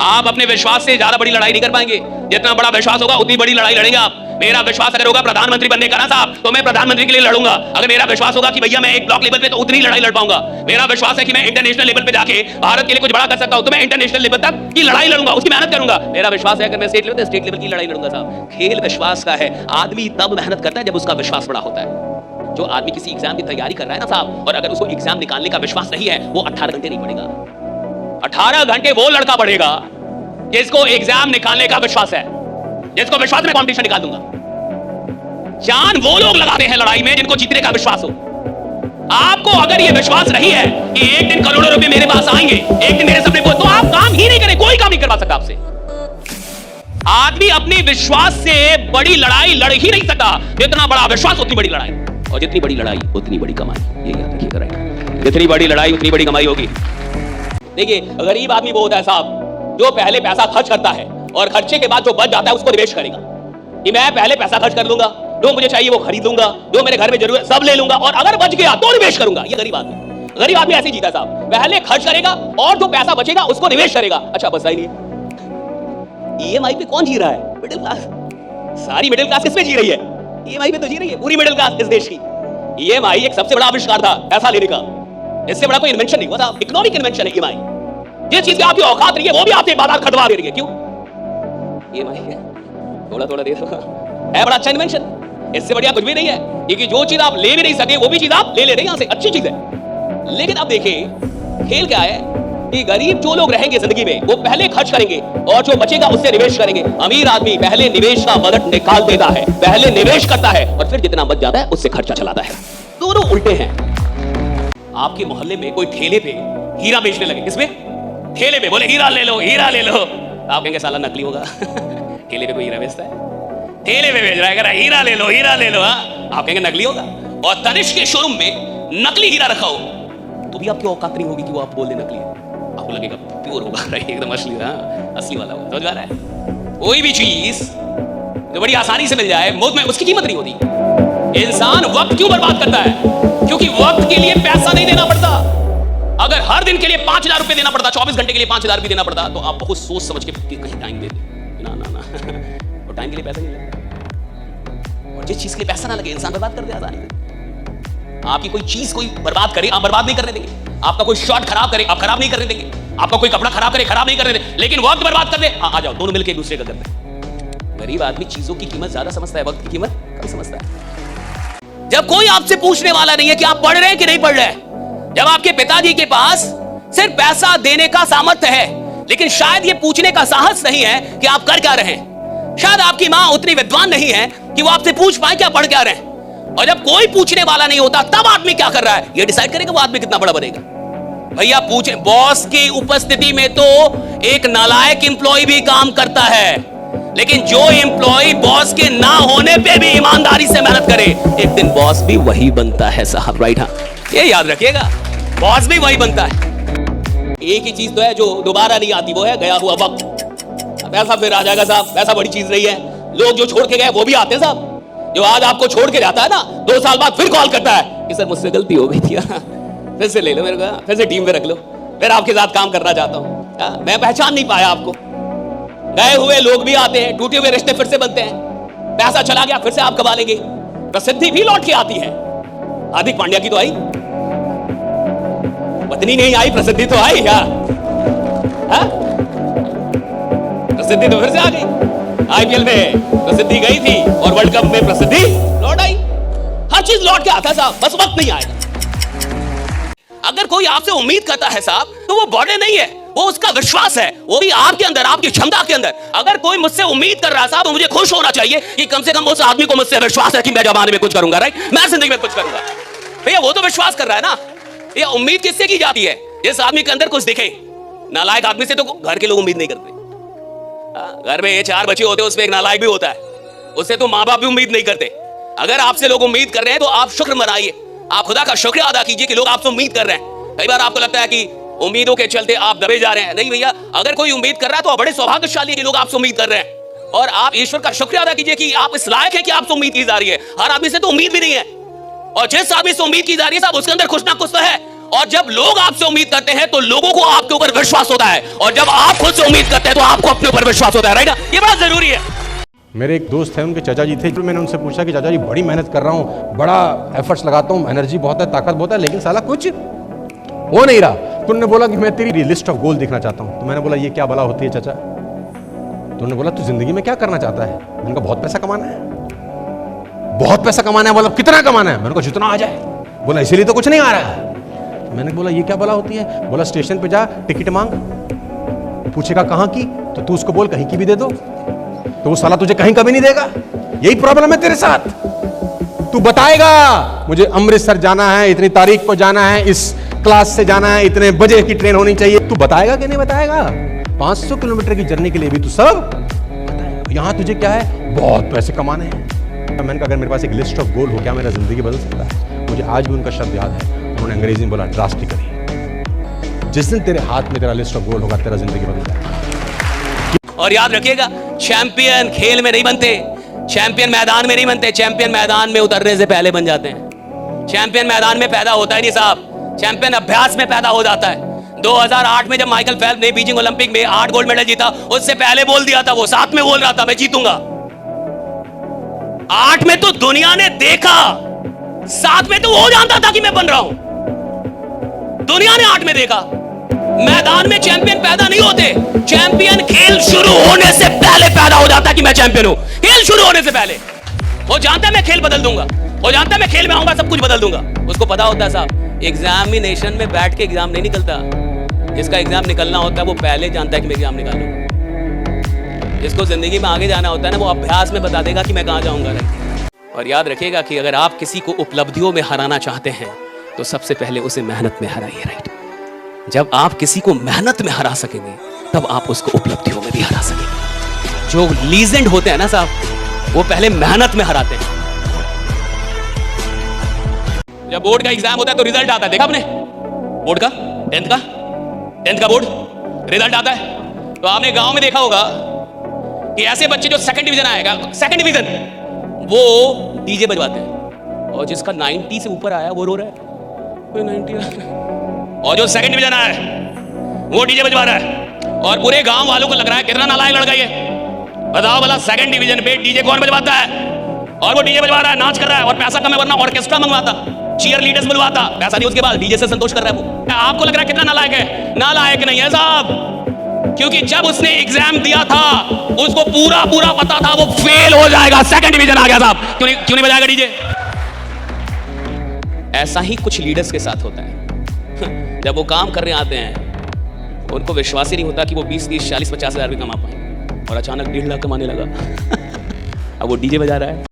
आप अपने विश्वास से ज्यादा बड़ी लड़ाई नहीं कर पाएंगे। जितना बड़ा विश्वास होगा उतनी बड़ी लड़ाई लड़ेंगे आप। मेरा विश्वास अगर होगा प्रधानमंत्री बनने का ना साहब, तो मैं प्रधानमंत्री के लिए लड़ूंगा। अगर मेरा विश्वास होगा कि भैया मैं एक ब्लॉक लेवल पे, तो उतनी लड़ाई लड़ पाऊंगा। मेरा विश्वास है कि मैं इंटरनेशनल लेवल पे जाके भारत के लिए कुछ बड़ा कर सकता हूं, तो मैं इंटरनेशनल लेवल तक की लड़ाई लड़ूंगा, उसकी मेहनत करूंगा। मेरा विश्वास है अगर मैं स्टेट लेवल की लड़ाई लड़ूंगा साहब। खेल विश्वास का है। आदमी तब मेहनत करता है जब उसका विश्वास बड़ा होता है। जो आदमी किसी एग्जाम की तैयारी कर रहा है ना साहब, और अगर उसको एग्जाम निकालने का विश्वास नहीं है, वो 18 घंटे नहीं पढ़ेगा। 18 घंटे वो लड़का पढ़ेगा जिसको एग्जाम निकालने का विश्वास है, जिसको विश्वास में कंपटीशन निकाल दूंगा। जान वो लोग लगाते हैं लड़ाई में जिनको जीतने का विश्वास हो। आपको अगर ये विश्वास नहीं है कि एक दिन करोड़ों रुपए मेरे पास आएंगे, एक दिन मेरे सपने को, तो आप काम ही नहीं करें। कोई काम नहीं करवा सकता आपसे। आदमी अपनी विश्वास से बड़ी लड़ाई लड़ ही नहीं सकता। जितना बड़ा विश्वास उतनी बड़ी लड़ाई, और जितनी बड़ी लड़ाई उतनी बड़ी कमाई। ये याद रखिएगा, राइट? जितनी बड़ी लड़ाई उतनी बड़ी कमाई होगी। देखिए, गरीब आदमी वो होता है साहब जो पहले पैसा खर्च करता है और खर्चे के बाद जो बच जाता है उसको निवेश करेगा। कि मैं पहले पैसा खर्च कर लूंगा, जो मुझे चाहिए वो खरीद लूंगा, जो मेरे घर में जरूरत सब ले लूंगा, और अगर बच गया तो निवेश करूंगा। ये गरीब आदमी ऐसे जीता साहब। पहले खर्च करेगा और जो पैसा बचेगा उसको निवेश करेगा। अच्छा, बस ही नहीं। ईएमआई पे कौन जी रहा है? Middle class. सारी मिडिल क्लास किसमें जी रही है? ईएमआई पे तो जी रही है पूरी मिडिल क्लास इस देश की। ईएमआई एक सबसे बड़ा आविष्कार था पैसा लेने का। इससे बड़ा कोई इन्वेंशन नहीं हुआ था। इकोनॉमिक इन्वेंशन है ईएमआई। जिस चीज की आपकी औकात नहीं है वो भी आपसे बाजार खटवा दे रही है। क्यों? ईएमआई थोड़ा थोड़ा दे दो, है बड़ा अच्छा इन्वेंशन। इससे बढ़िया कुछ भी नहीं है, क्योंकि जो चीज आप ले भी नहीं सके वो भी चीज आप ले रहे हैं यहां से। अच्छी चीज है। लेकिन अब देखिए खेल क्या है कि गरीब जो लोग रहेंगे जिंदगी में वो पहले खर्च करेंगे और जो बचेगा उससे निवेश करेंगे। अमीर आदमी पहले निवेश का बजट निकाल देता है, पहले निवेश करता है और फिर जितना बच जाता है उससे खर्चा चलाता है। दोनों उल्टे हैं। आपके मोहल्ले में कोई ठेले पे हीरा बेचने लगे, किसमें? ठेले पे बोले हीरा ले लो, हीरा ले लो। आप कहेंगे साला नकली होगा। ठेले पे कोई हीरा बेचता है? ठेले पे बेच रहा है, हीरा ले लो, हीरा ले लो। आप कहेंगे नकली होगा। और तनिष्क के शोरूम में नकली हीरा रखा हो तो भी आपकी औकात नहीं होगी कि वो आप बोल दे नकली है। आपको लगेगा प्योर होगा, एकदम असली, असली वाला होगा। समझ आ रहा है? कोई भी चीज जो बड़ी आसानी से मिल जाए मुफ्त में, उसकी कीमत नहीं होती। इंसान वक्त क्यों बर्बाद करता है? क्योंकि वक्त के लिए पैसा नहीं देना पड़ता। अगर हर दिन के लिए 5000 रुपए देना पड़ता, 24 घंटे के लिए 5000 भी देना पड़ता, तो आप बहुत सोच समझ के कहीं टाइम दे दे। ना ना ना, और टाइम के लिए पैसा नहीं लगता। और जिस चीज के लिए पैसा ना लगे इंसान बर्बाद कर दे आसानी से। आपकी कोई चीज कोई बर्बाद करे, आप बर्बाद नहीं करने देंगे। आपका कोई शॉट खराब करे, आप खराब नहीं करने देंगे। आपका कोई कपड़ा खराब करे, खराब नहीं करने देंगे। लेकिन वक्त बर्बाद कर दे, आ जाओ दोनों मिलकर एक दूसरे का करते हैं। गरीब आदमी चीजों की कीमत ज्यादा समझता है, वक्त की कीमत कम समझता है। जब कोई आपसे पूछने वाला नहीं है कि आप पढ़ रहे हैं कि नहीं पढ़ रहे हैं, जब आपके पिताजी के पास सिर्फ पैसा देने का सामर्थ्य है लेकिन शायद ये पूछने का साहस नहीं है कि आप कर क्या रहे हैं, शायद आपकी मां उतनी विद्वान नहीं है कि वो आपसे पूछ पाए कि आप पढ़ क्या रहे हैं, और जब कोई पूछने वाला नहीं होता तब आदमी क्या कर रहा है ये डिसाइड करेगा वो आदमी कितना बड़ा बनेगा। भैया पूछे, बॉस की उपस्थिति में तो एक नालायक एम्प्लॉय भी काम करता है, लेकिन जो एम्प्लॉय बॉस के ना होने पे भी ईमानदारी से मेहनत करे एक दिन बॉस भी वही बनता है साहब। राइट? हाँ, ये याद रखिएगा, बॉस भी वही बनता है। एक ही चीज तो है जो दोबारा नहीं आती, वो है गया हुआ वक्त। पैसा फिर आ जाएगा साहब, पैसा बड़ी चीज नहीं है। लोग जो छोड़ के गए वो भी आते हैं साहब। जो आज आपको छोड़ के जाता है ना, 2 साल बाद फिर कॉल करता है कि सर मुझसे गलती हो गई थी, फिर से ले लो मेरे को, फिर से टीम में रख लो, फिर आपके साथ काम करना चाहता हूँ। मैं पहचान नहीं पाया आपको। गए हुए लोग भी आते हैं, टूटे हुए रिश्ते फिर से बनते हैं। पैसा चला गया फिर से आप कमा लेंगे। प्रसिद्धि भी लौट के आती है। हार्दिक पांड्या की तो आई, पत्नी नहीं आई, प्रसिद्धि तो आई। क्या प्रसिद्धि तो फिर से आ गई। आईपीएल में प्रसिद्धि गई थी और वर्ल्ड कप में प्रसिद्धि लौट आई। हर चीज लौट के आता है साहब, बस वक्त नहीं आएगा। अगर कोई आपसे उम्मीद करता है साहब तो वो बड़े नहीं है, वो उसका विश्वास है, वो भी आपके अंदर, आपकी क्षमता के अंदर। अगर कोई मुझसे उम्मीद कर रहा है साहब तो मुझे खुश होना चाहिए कि कम से कम उस आदमी को मुझसे विश्वास है कि मैं जमाने में कुछ करूंगा। राइट? मैं जिंदगी में कुछ करूंगा। भैया वो तो विश्वास कर रहा है ना। ये उम्मीद किससे की जाती है? जिस आदमी के अंदर कुछ दिखे। नालायक आदमी से तो घर के लोग उम्मीद नहीं करते। घर में 4 बच्चे होते हैं, उसमें एक नालायक भी होता है, उससे तो माँ बाप भी उम्मीद नहीं करते। अगर आपसे लोग उम्मीद कर रहे हैं तो आप शुक्र मनाइए, आप खुदा का शुक्र अदा कीजिए कि लोग आपसे उम्मीद कर रहे हैं। कई बार आपको लगता है कि उम्मीदों के चलते आप दबे जा रहे हैं। नहीं भैया, अगर कोई उम्मीद कर रहा है तो बड़े सौभाग्यशाली है कि लोग आपसे उम्मीद कर रहे हैं। और आप ईश्वर का शुक्र अदा कीजिए कि आप इस लायक है कि आपसे उम्मीद की जा रही है। हर आदमी से तो उम्मीद भी नहीं है, और जिस आदमी से उम्मीद की जा रही है साहब उसके अंदर कुछ ना कुछ तो है। और जब लोग आपसे उम्मीद करते हैं तो लोगों को आपके ऊपर विश्वास होता है, और जब आप खुद से उम्मीद करते हैं तो आपको अपने ऊपर विश्वास होता है। राइट, ये बात जरूरी है। मेरे एक दोस्त है, उनके चाचा जी थे, मैंने उनसे पूछा कि चाचा जी बड़ी मेहनत कर रहा हूँ, बड़ा एफर्ट्स लगाता हूँ, एनर्जी बहुत है, ताकत बहुत है, लेकिन साला कुछ हो नहीं रहा। तो उन्होंने बोला कि मैं तेरी लिस्ट ऑफ गोल देखना चाहता हूँ। तो मैंने बोला ये क्या भला होती है चाचा? तो उन्होंने बोला तू जिंदगी में क्या करना चाहता है? मैंने कहा बहुत पैसा कमाना है। बहुत पैसा कमाना है? बोला कितना कमाना है? मैंने कहा जितना आ जाए। बोला इसीलिए तो कुछ नहीं आ रहा है। मैंने बोला ये क्या भला होती है? बोला स्टेशन पे जा, टिकट मांग, पूछेगा कहाँ की, तो तू उसको बोल कहीं की भी दे दो, तो वो साला तुझे कहीं कभी नहीं देगा। यही प्रॉब्लम है तेरे साथ। तू बताएगा मुझे अमृतसर जाना है, इतनी तारीख को जाना है, इस क्लास से जाना है, इतने बजे की ट्रेन होनी चाहिए, तू बताएगा कि नहीं बताएगा? 500 किलोमीटर की जर्नी के लिए भी तू सब बताएगा। यहां तुझे क्या है? बहुत पैसे कमाने हैं। मैंने कहा अगर मेरे पास एक लिस्ट ऑफ गोल हो, क्या मेरा जिंदगी बदल सकता है? मुझे आज भी उनका शब्द याद है, उन्होंने अंग्रेजी में बोला ड्रास्टिकली। जिस दिन तेरे हाथ में तेरा लिस्ट ऑफ गोल होगा, तेरा जिंदगी बदल जाएगा। और याद रखिएगा, चैंपियन खेल में नहीं बनते, चैंपियन मैदान में नहीं बनते, चैंपियन मैदान में उतरने से पहले बन जाते हैं। चैंपियन मैदान में पैदा होता है नहीं साहब, चैंपियन अभ्यास में पैदा हो जाता है। 2008 में जब माइकल फेल्प्स ने बीजिंग ओलंपिक में 8 गोल्ड मेडल जीता, उससे पहले बोल दिया था, वो 7 में बोल रहा था मैं जीतूंगा। 8 में तो दुनिया ने देखा, 7 में तो वो जानता था कि मैं बन रहा हूं। दुनिया ने 8 में देखा। मैदान में चैंपियन पैदा नहीं होते, चैंपियन खेल शुरू होने से पहले पैदा हो जाता है कि मैं चैंपियन हूं। खेल शुरू होने से पहले वो जानता है मैं खेल बदल दूंगा, वो जानता है मैं खेल में आऊंगा सब कुछ बदल दूंगा। उसको पता होता है साहब, एग्जामिनेशन में बैठ के एग्जाम नहीं निकलता। जिसका एग्जाम निकलना होता है वो पहले जानता है कि मैं एग्जाम निकालूंगा। जिसको जिंदगी में आगे जाना होता है ना, वो अभ्यास में बता देगा कि मैं कहां जाऊंगा। और याद रखिएगा कि अगर आप किसी को उपलब्धियों में हराना चाहते हैं तो सबसे पहले उसे मेहनत में हराइए। राइट, जब आप किसी को मेहनत में हरा सकेंगे तब आप उसको उपलब्धियों में भी हरा सकेंगे। जो लीजेंड होते हैं ना साहब, वो पहले मेहनत में हराते हैं। जब बोर्ड का एग्जाम होता है तो रिजल्ट आता है, देखा आपने? बोर्ड का 10th का बोर्ड रिजल्ट आता है तो आपने गांव में देखा होगा कि ऐसे बच्चे जो सेकंड डिवीजन आएगा, सेकंड डिवीजन, वो डीजे बजवाते हैं, और जिसका 90 से ऊपर आया वो रो रहा है, कोई 90। और जो सेकंड डिवीजन आया है वो डीजे बजवा रहा है, और पूरे गांव वालों को लग रहा है कितना नालायक लड़का ये। बताओ भला सेकंड डिवीजन पे डीजे कौन बजवाता है? और वो डीजे बजवा रहा है, नाच कर रहा है, और पैसा कम है, वरना ऑर्केस्ट्रा मंगवाता, चीयर लीडर्स बुलवाता, पैसा नहीं उसके बाद डीजे से संतोष कर रहा है वो। आपको लग रहा है कितना नालायक है? नालायक नहीं है साहब, क्योंकि जब उसने एग्जाम दिया था उसको पूरा पता था वो फेल हो जाएगा। सेकंड डिवीजन आ गया साहब, क्यों नहीं बजाएगा डीजे? ऐसा ही कुछ लीडर्स के साथ होता है। जब वो काम करने आते हैं उनको विश्वास ही नहीं होता कि वो 20, 30, 40, 50 हजार भी कमा पाए, और अचानक 1.5 लाख कमाने लगा। अब वो डीजे बजा रहा है।